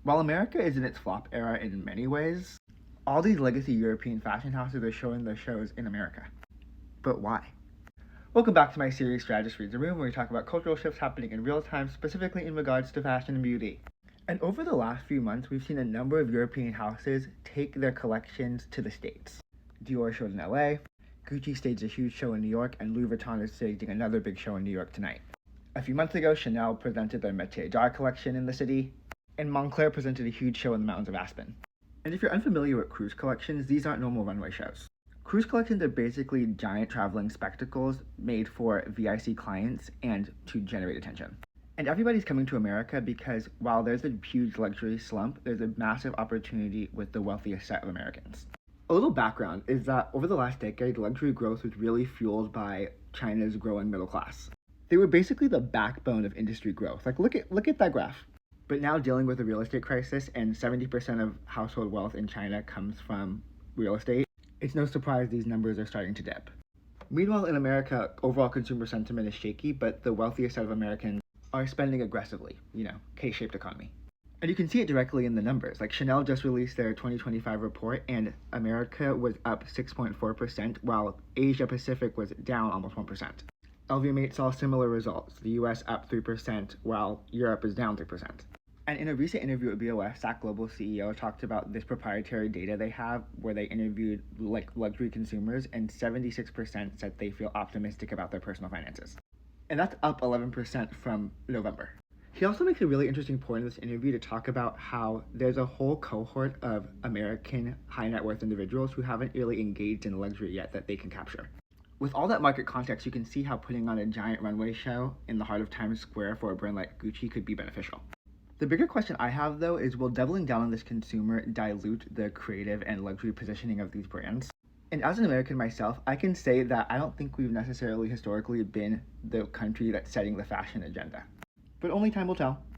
While America is in its flop era in many ways, all these legacy European fashion houses are showing their shows in America. But why? Welcome back to my series Strategist Reads the Room, where we talk about cultural shifts happening in real time, specifically in regards to fashion and beauty. And over the last few months, we've seen a number of European houses take their collections to the States. Dior showed in LA, Gucci staged a huge show in New York, and Louis Vuitton is staging another big show in New York tonight. A few months ago, Chanel presented their Métier d'Art collection in the city, and Moncler presented a huge show in the mountains of Aspen. And if you're unfamiliar with cruise collections, these aren't normal runway shows. Cruise collections are basically giant traveling spectacles made for VIC clients and to generate attention. And everybody's coming to America because while there's a huge luxury slump, there's a massive opportunity with the wealthiest set of Americans. A little background is that over the last decade, luxury growth was really fueled by China's growing middle class. They were basically the backbone of industry growth. Like look at that graph. But now dealing with a real estate crisis and 70% of household wealth in China comes from real estate, it's no surprise these numbers are starting to dip. Meanwhile, in America, overall consumer sentiment is shaky, but the wealthiest set of Americans are spending aggressively, K-shaped economy. And you can see it directly in the numbers. Like Chanel just released their 2025 report, and America was up 6.4%, while Asia Pacific was down almost 1%. LVMH saw similar results, the US up 3%, while Europe is down 3%. And in a recent interview with BOS, SAC Global CEO talked about this proprietary data they have where they interviewed luxury consumers, and 76% said they feel optimistic about their personal finances. And that's up 11% from November. He also makes a really interesting point in this interview to talk about how there's a whole cohort of American high net worth individuals who haven't really engaged in luxury yet that they can capture. With all that market context, you can see how putting on a giant runway show in the heart of Times Square for a brand like Gucci could be beneficial. The bigger question I have, though, is will doubling down on this consumer dilute the creative and luxury positioning of these brands? And as an American myself, I can say that I don't think we've necessarily historically been the country that's setting the fashion agenda. But only time will tell.